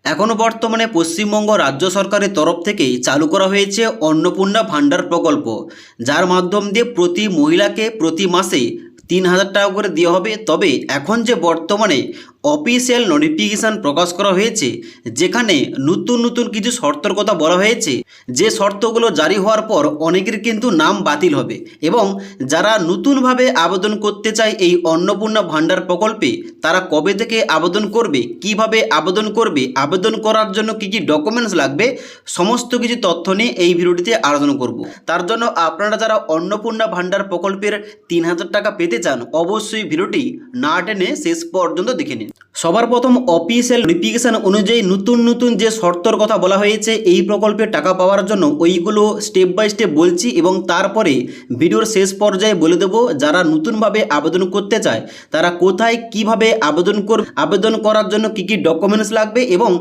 এখনও বর্তমানে পশ্চিমবঙ্গ রাজ্য সরকারের তরফ থেকেই চালু করা হয়েছে অন্নপূর্ণা ভাণ্ডার প্রকল্প, যার মাধ্যম দিয়ে প্রতি মহিলাকে প্রতি মাসে 3,000 টাকা করে দেওয়া হবে। তবে এখন যে বর্তমানে অফিসিয়াল নোটিফিকেশান প্রকাশ করা হয়েছে, যেখানে নতুন নতুন কিছু শর্তের কথা বলা হয়েছে, যে শর্তগুলো জারি হওয়ার পর অনেকের কিন্তু নাম বাতিল হবে এবং যারা নতুনভাবে আবেদন করতে চায় এই অন্নপূর্ণা ভাণ্ডার প্রকল্পে, তারা কবে থেকে আবেদন করবে, কিভাবে আবেদন করবে, আবেদন করার জন্য কী কী ডকুমেন্টস লাগবে, সমস্ত কিছু তথ্য নিয়ে এই ভিডিওটিতে আলোচনা করব। তার জন্য আপনারা যারা অন্নপূর্ণা ভাণ্ডার প্রকল্পের 3,000 টাকা পেতে চান, অবশ্যই ভিডিওটি না টেনে শেষ পর্যন্ত দেখে নিন। সবার প্রথম অফিসিয়াল নোটিফিকেশান অনুযায়ী নতুন নতুন যে শর্তর কথা বলা হয়েছে এই প্রকল্পে টাকা পাওয়ার জন্য, ওইগুলো স্টেপ বাই স্টেপ বলছি এবং তারপরে ভিডিওর শেষ পর্যায়ে বলে দেবো যারা নতুনভাবে আবেদন করতে চায় তারা কোথায় কিভাবে আবেদন করবে, আবেদন করার জন্য কী কী ডকুমেন্টস লাগবে এবং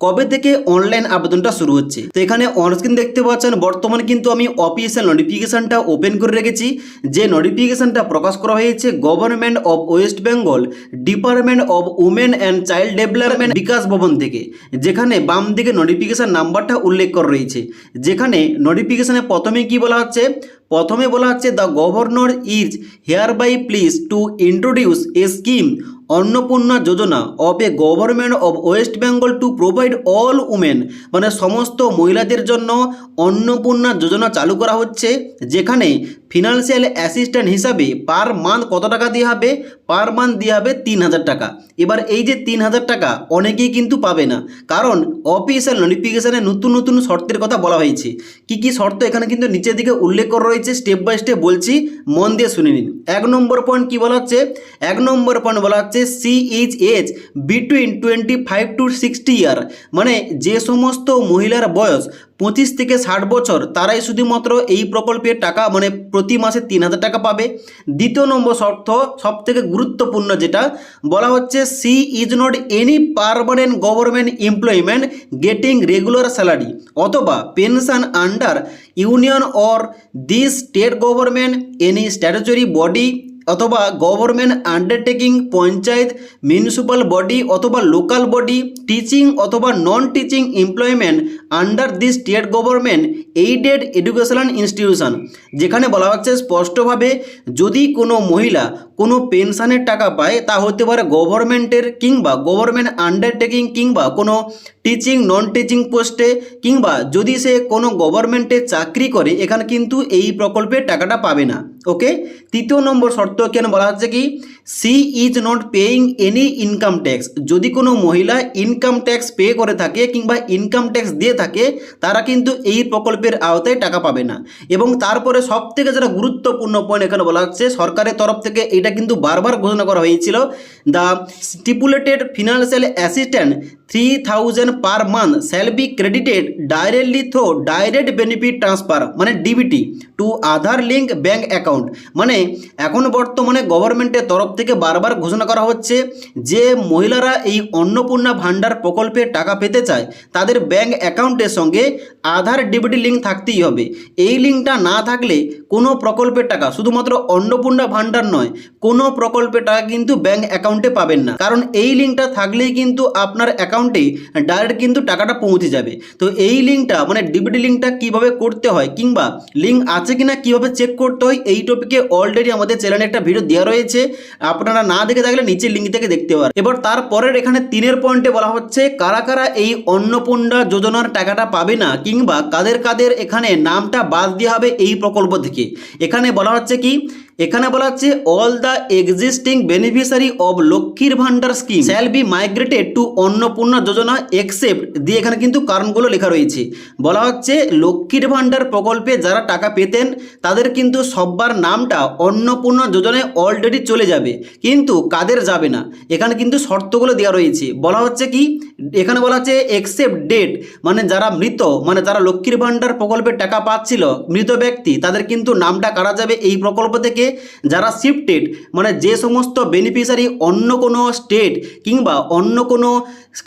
কবে থেকে অনলাইন আবেদনটা শুরু হচ্ছে। তো এখানে অনস্ক্রিন দেখতে পাচ্ছেন বর্তমানে কিন্তু আমি অফিসিয়াল নোটিফিকেশানটা ওপেন করে রেখেছি। যে নোটিফিকেশানটা প্রকাশ করা হয়েছে government of West Bengal, department of women and child development, Bikash Bhavan থেকে, যেখানে বাম দিকে নোটিফিকেশান নাম্বারটা উল্লেখ করা রয়েছে। যেখানে নোটিফিকেশানে প্রথমে কি বলা হচ্ছে, প্রথমে বলা হচ্ছে the governor is hereby pleased to introduce a scheme Annapurna Yojana of a government of West Bengal to provide all women, মানে সমস্ত মহিলাদের জন্য অন্নপূর্ণা যোজনা চালু করা হচ্ছে। যেখানে ফিনান্সিয়াল অ্যাসিস্ট্যান্ট হিসাবে পার মান্থ কত টাকা দেওয়া হবে, পার মান্থ দেওয়া হবে 3,000 টাকা। এবার এই যে 3,000 টাকা অনেকেই কিন্তু পাবে না, কারণ অফিসিয়াল নোটিফিকেশানে নতুন নতুন শর্তের কথা বলা হয়েছে। কি কি শর্ত এখানে কিন্তু নিচের দিকে উল্লেখ করা রয়েছে, স্টেপ বাই স্টেপ বলছি, মন দিয়ে শুনে নিন। 1 নম্বর পয়েন্ট কি বলা হচ্ছে, 1 নম্বর পয়েন্ট বলা হচ্ছে she is age between 25 to 60 year, মানে যে সমস্ত মহিলার বয়স 25 থেকে 60 বছর তারাই শুধুমাত্র এই প্রকল্পের টাকা, মানে প্রতি মাসে 3,000 টাকা পাবে। দ্বিতীয় নম্বর শর্ত সব থেকে গুরুত্বপূর্ণ, যেটা বলা হচ্ছে she is not any permanent government employment getting regular salary অথবা pension under union or this state government any statutory body অথবা government undertaking, panchayat, municipal body অথবা লোকাল বডি, টিচিং অথবা non teaching employment under the state government aided educational institution. যেখানে বলা হচ্ছে স্পষ্টভাবে, যদি কোনো মহিলা কোনো পেনশনের টাকা পায় তা হতে পারে গভর্নমেন্টের কিংবা গভর্নমেন্ট আন্ডারটেকিং কিংবা কোনো টিচিং নন টিচিং পোস্টে, কিংবা যদি সে কোনো গভর্নমেন্টে চাকরি করে, এখানে কিন্তু এই প্রকল্পের টাকাটা পাবে না। ওকে। তৃতীয় নম্বর শর্ত কেন বলা হচ্ছে কি, she is not paying any income tax, যদি কোনো মহিলা ইনকাম ট্যাক্স পে করে থাকে কিংবা ইনকাম ট্যাক্স দিয়ে থাকে তারা কিন্তু এই প্রকল্পের আওতায় টাকা পাবে না। এবং তারপরে সব থেকে যেটা গুরুত্বপূর্ণ পয়েন্ট এখানে বলা হচ্ছে, সরকারের তরফ থেকে এটা কিন্তু বারবার ঘোষণা করা হয়েছিল, the stipulated financial assistant 3,000 per month shall be credited directly through direct benefit transfer, মানে ডিবিটি, টু আধার লিঙ্ক ব্যাঙ্ক অ্যাকাউন্ট। মানে এখন বর্তমানে গভর্নমেন্টের তরফ থেকে বারবার ঘোষণা করা হচ্ছে যে মহিলারা এই অন্নপূর্ণা ভাণ্ডার প্রকল্পের টাকা পেতে চায় তাদের ব্যাঙ্ক অ্যাকাউন্টের সঙ্গে আধার ডিবিটি লিঙ্ক থাকতেই হবে। এই লিঙ্কটা না থাকলে কোনো প্রকল্পের টাকা, শুধুমাত্র অন্নপূর্ণা ভাণ্ডার নয়, কোনো প্রকল্পের টাকা কিন্তু ব্যাঙ্ক অ্যাকাউন্টে পাবেন না, কারণ এই লিঙ্কটা থাকলেই কিন্তু আপনার অ্যাকাউন্টে ডাইরেক্ট কিন্তু টাকাটা পৌঁছে যাবে। তো এই লিঙ্কটা, মানে ডিবিটি লিঙ্কটা কিভাবে করতে হয় কিংবা লিঙ্ক আছে কিনা কিভাবে চেক করতে হয়, এই টপিকে অলরেডি আমাদের চ্যানেলে একটা ভিডিও দেওয়া রয়েছে, আপনারা না দেখে থাকলে নিচের লিঙ্ক থেকে দেখতে পারেন। এবার তারপরের এখানে 3 পয়েন্টে বলা হচ্ছে কারা কারা এই অন্নপূর্ণা যোজনার টাকাটা পাবে না কিংবা কাদের কাদের এখানে নামটা বাদ দেওয়া হবে এই প্রকল্প থেকে। এখানে বলা হচ্ছে কি, এখানে বলা হচ্ছে all the existing beneficiary of Lakshmir Bhandar scheme shall be migrated to Annapurna Yojana except দিয়ে এখানে কিন্তু কারণগুলো লেখা রয়েছে। বলা হচ্ছে লক্ষ্মীর ভান্ডার প্রকল্পে যারা টাকা পেতেন তাদের কিন্তু সবার নামটা অন্নপূর্ণা যোজনায় অলরেডি চলে যাবে, কিন্তু কাদের যাবে না এখানে কিন্তু শর্তগুলো দেওয়া রয়েছে। বলা হচ্ছে কি, এখানে বলা হচ্ছে এক্সেপ্ট ডেট, মানে যারা মৃত, মানে যারা লক্ষ্মীর ভান্ডার প্রকল্পের টাকা পাচ্ছিল, মৃত ব্যক্তি, তাদের কিন্তু নামটা কাটা যাবে এই প্রকল্প থেকে। থেকে যারা শিফটেড মানে যে সমস্ত বেনিফিশিয়ারি অন্য কোনো স্টেট কিংবা অন্য কোনো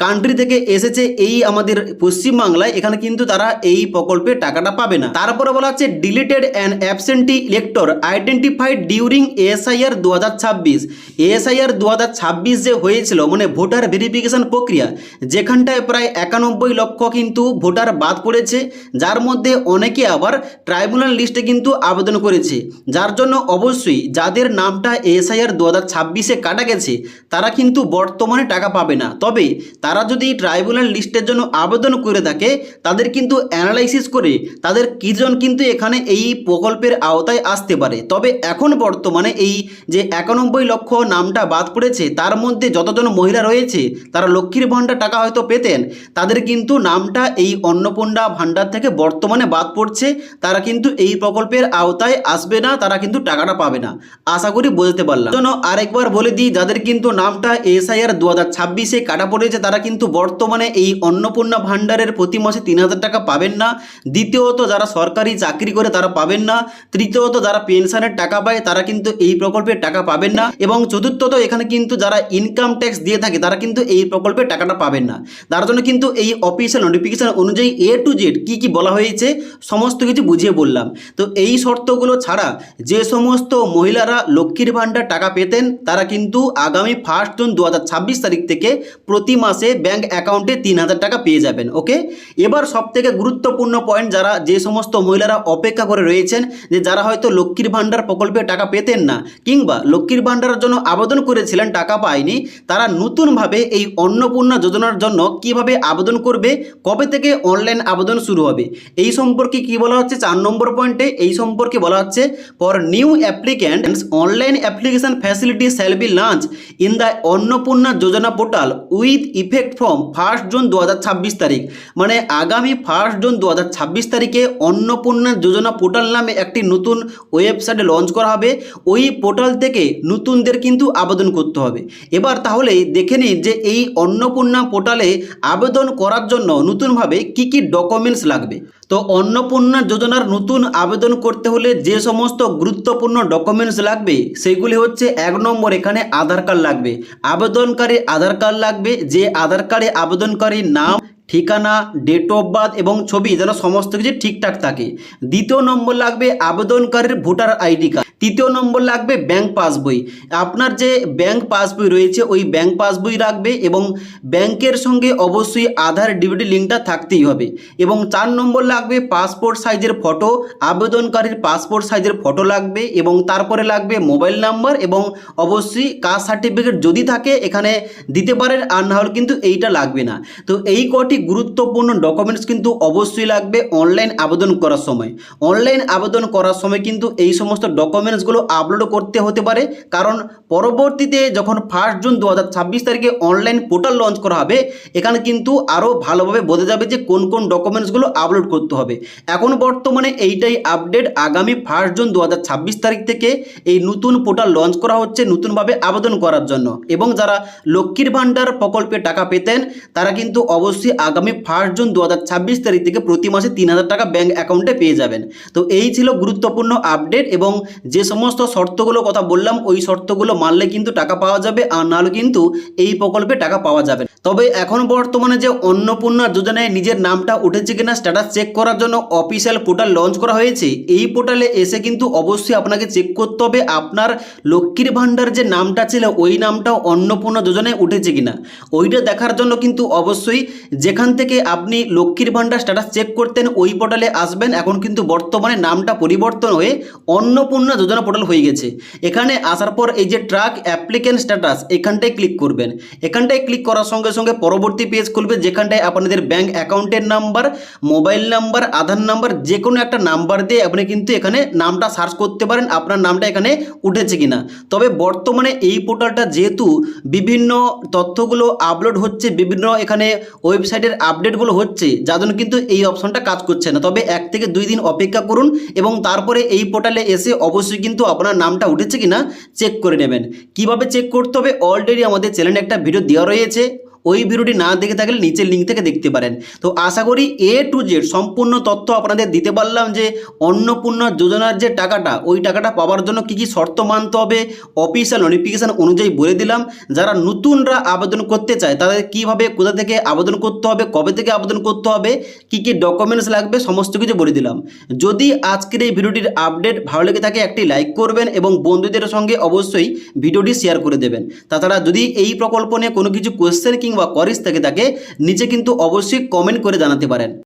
কান্ট্রি থেকে এসেছে এই আমাদের পশ্চিমবাংলায়, এখানে কিন্তু তারা এই প্রকল্পে টাকাটা পাবে না। তারপরে বলা হচ্ছে deleted and absentee elector identified during ASIR 2026। ASIR 2026 যে হয়েছিল মানে ভোটার ভেরিফিকেশন প্রক্রিয়া, যেখানটায় প্রায় 91 লক্ষ কিন্তু ভোটার বাদ পড়েছে, যার মধ্যে অনেকে আবার ট্রাইব্যুনাল লিস্টে কিন্তু আবেদন করেছে, যার জন্য অবশ্যই যাদের নামটা এএসআইআর 2026-এ কাটা গেছে তারা কিন্তু বর্তমানে টাকা পাবে না। তবে তারা যদি ট্রাইব্যুনাল লিস্টের জন্য আবেদন করে থাকে তাদের কিন্তু অ্যানালাইসিস করে তাদের কিজন কিন্তু এখানে এই প্রকল্পের আওতায় আসতে পারে। তবে এখন বর্তমানে এই যে 91 লক্ষ নামটা বাদ পড়েছে তার মধ্যে যতজন মহিলা রয়েছে তারা লক্ষ্মীর ভাণ্ডার টাকা হয়তো পেতেন, তাদের কিন্তু নামটা এই অন্নপূর্ণা ভাণ্ডার থেকে বর্তমানে বাদ পড়ছে, তারা কিন্তু এই প্রকল্পের আওতায় আসবে না, তারা কিন্তু টাকাটা পাবে না। আশা করি বুঝতে পারলাম। জন্য আরেকবার বলে দিই, যাদের কিন্তু নামটা এসআইআর 2026-এ কাটা পড়েছে তারা কিন্তু বর্তমানে এই অন্নপূর্ণা ভাণ্ডারের প্রতি মাসে 3000 টাকা পাবেন না। দ্বিতীয়ত যারা সরকারি চাকরি করে তারা পাবেন না। তৃতীয়ত যারা পেনশনের টাকা পায় তারা কিন্তু এই প্রকল্পের টাকা পাবেন না। এবং চতুর্থত এখানে কিন্তু যারা ইনকাম ট্যাক্স দিয়ে থাকে তারা কিন্তু এই প্রকল্পের টাকাটা পাবেন না। তার জন্য কিন্তু এই অফিসিয়াল নোটিফিকেশন অনুযায়ী A to Z কি বলা হয়েছে সমস্ত কিছু বুঝিয়ে বললাম। তো এই শর্তগুলো ছাড়া যে সমস্ত মহিলারা লক্ষ্মীর ভাণ্ডার টাকা পেতেন তারা কিন্তু আগামী 1 জুন 2026 তারিখ থেকে প্রতি মাসে ব্যাংক অ্যাকাউন্টে 3000 টাকা পেয়ে যাবেন। ওকে, এবার সবথেকে গুরুত্বপূর্ণ পয়েন্ট, যারা যে সমস্ত মহিলারা অপেক্ষা করে রয়েছেন যে যারা হয়তো লক্ষ্মীর ভাণ্ডার প্রকল্পে টাকা পেতেন না কিংবা লক্ষ্মীর ভাণ্ডারের জন্য আবেদন করেছিলেন টাকা পায়নি, তারা নতুনভাবে এই অন্নপূর্ণা যোজনার জন্য কিভাবে আবেদন করবে, কবে থেকে অনলাইন আবেদন শুরু হবে এই সম্পর্কে কি বলা হচ্ছে 4 নম্বর পয়েন্টে। এই সম্পর্কে বলা হচ্ছে for new applicants online application facility shall be launch in the Annapurna Yojana portal with effect from 1 June 2026 তারিখ। মানে আগামী 1 জুন 2026 তারিখে অন্নপূর্ণা যোজনা পোর্টাল নামে একটি নতুন ওয়েবসাইট লঞ্চ করা হবে। ওই পোর্টাল থেকে নতুনদের কিন্তু আবেদন করতে হবে। এবার তাহলে দেখে নিন যে এই অন্নপূর্ণা পোর্টালে আবেদন করার জন্য নতুনভাবে কি কি ডকুমেন্টস লাগবে। তো অন্নপূর্ণা যোজনার নতুন আবেদন করতে হলে যে সমস্ত গুরুত্বপূর্ণ ডকুমেন্টস লাগবে সেগুলি হচ্ছে 1 নম্বর এখানে আধার কার্ড লাগবে, আবেদনকারীর আধার কার্ড লাগবে, যে আধার কার্ডে আবেদনকারীর নাম, ঠিকানা, ডেট অফ বার্থ এবং ছবি যেন সমস্ত কিছু ঠিকঠাক থাকে। দ্বিতীয় নম্বর লাগবে আবেদনকারীর ভোটার আইডি কার্ড। তৃতীয় নম্বর লাগবে ব্যাংক পাসবই, আপনার যে ব্যাংক পাসবই রয়েছে ওই ব্যাংক পাসবই রাখবে এবং ব্যাংকের সঙ্গে অবশ্যই আধার ডিবিটি লিঙ্কটা থাকতেই হবে। এবং 4 নম্বর লাগবে পাসপোর্ট সাইজের ফটো, আবেদনকারীর পাসপোর্ট সাইজের ফটো লাগবে এবং তারপরে লাগবে মোবাইল নাম্বার এবং অবশ্যই কাস্ট সার্টিফিকেট যদি থাকে এখানে দিতে পারেন, আর না হলে কিন্তু এইটা লাগবে না। তো এই কটি গুরুত্বপূর্ণ ডকুমেন্টস কিন্তু অবশ্যই লাগবে অনলাইন আবেদন করার সময়। অনলাইন আবেদন করার সময় কিন্তু এই সমস্ত ডকুমেন্টসগুলো আপলোড করতে হতে পারে, কারণ পরবর্তীতে যখন 1 জুন 2026 তারিখে অনলাইন পোর্টাল লঞ্চ করা হবে এখানে কিন্তু আরও ভালোভাবে বোঝা যাবে যে কোন কোন ডকুমেন্টসগুলো আপলোড করতে হবে। এখন বর্তমানে এইটাই আপডেট, আগামী 1 জুন 2026 তারিখ থেকে এই নতুন পোর্টাল লঞ্চ করা হচ্ছে নতুনভাবে আবেদন করার জন্য। এবং যারা লক্ষ্মীর ভাণ্ডার প্রকল্পে টাকা পেতেন তারা কিন্তু অবশ্যই আগামী 1 জুন 2026 তারিখ থেকে প্রতি মাসে 3000 টাকা ব্যাংক অ্যাকাউন্টে পেয়ে যাবেন। তো এই ছিল গুরুত্বপূর্ণ আপডেট এবং যে সমস্ত শর্তগুলো কথা বললাম ওই শর্তগুলো মানলে কিন্তু টাকা পাওয়া যাবে, আর নাহলে কিন্তু এই প্রকল্পে টাকা পাওয়া যাবে। তবে এখন বর্তমানে যে অন্নপূর্ণা যোজনায় নিজের নামটা উঠেছে কিনা স্ট্যাটাস চেক করার জন্য অফিসিয়াল পোর্টাল লঞ্চ করা হয়েছে। এই পোর্টালে এসে কিন্তু অবশ্যই আপনাকে চেক করতে হবে আপনার লক্ষ্মীর ভাণ্ডার যে নামটা ছিল ওই নামটাও অন্নপূর্ণা যোজনায় উঠেছে কিনা। ওইটা দেখার জন্য কিন্তু অবশ্যই যেখান থেকে আপনি লক্ষ্মীর ভাণ্ডার স্ট্যাটাস চেক করতেন ওই পোর্টালে আসবেন। এখন কিন্তু বর্তমানে নামটা পরিবর্তন হয়ে অন্নপূর্ণা যোজনা পোর্টাল হয়ে গেছে। এখানে আসার পর এই যে ট্র্যাক অ্যাপ্লিক্যান্ট স্ট্যাটাস এখানটায় ক্লিক করবেন। এখানটায় ক্লিক করার সঙ্গে সঙ্গে পরবর্তী পেজ খুলবে যেখানটায় আপনাদের ব্যাংক অ্যাকাউন্টের নাম্বার, মোবাইল নাম্বার, আধার নাম্বার যে কোনো একটা নাম্বার দিয়ে আপনি কিন্তু এখানে নামটা সার্চ করতে পারেন আপনার নামটা এখানে উঠেছে কিনা। তবে বর্তমানে এই পোর্টালটা যেহেতু বিভিন্ন তথ্যগুলো আপলোড হচ্ছে, বিভিন্ন এখানে ওয়েবসাইটের আপডেটগুলো হচ্ছে, যার জন্য কিন্তু এই অপশনটা কাজ করছে না। তবে 1 থেকে 2 দিন অপেক্ষা করুন এবং তারপরে এই পোর্টালে এসে অবশ্যই কিন্তু আপনার নামটা উঠেছে কিনা চেক করে নেবেন। কিভাবে চেক করতে হবে অলরেডি আমাদের চ্যানেলে একটা ভিডিও দেওয়া রয়েছে, ওই ভিডিওটি না দেখে থাকলে নিচের লিঙ্ক থেকে দেখতে পারেন। তো আশা করি A to Z সম্পূর্ণ তথ্য আপনাদের দিতে পারলাম যে অন্নপূর্ণা যোজনার যে টাকাটা, ওই টাকাটা পাওয়ার জন্য কী কী শর্ত মানতে হবে অফিসিয়াল নোটিফিকেশান অনুযায়ী বলে দিলাম। যারা নতুনরা আবেদন করতে চায় তাদের কীভাবে, কোথা থেকে আবেদন করতে হবে, কবে থেকে আবেদন করতে হবে, কী কী ডকুমেন্টস লাগবে সমস্ত কিছু বলে দিলাম। যদি আজকের এই ভিডিওটির আপডেট ভালো লেগে থাকে একটি লাইক করবেন এবং বন্ধুদের সঙ্গে অবশ্যই ভিডিওটি শেয়ার করে দেবেন। তাছাড়া যদি এই প্রকল্প নিয়ে কোনো কিছু কোয়েশ্চেন কিংবা কোয়ারিজ থেকে থাকে নিচে কিন্তু অবশ্যই কমেন্ট করে জানাতে পারেন।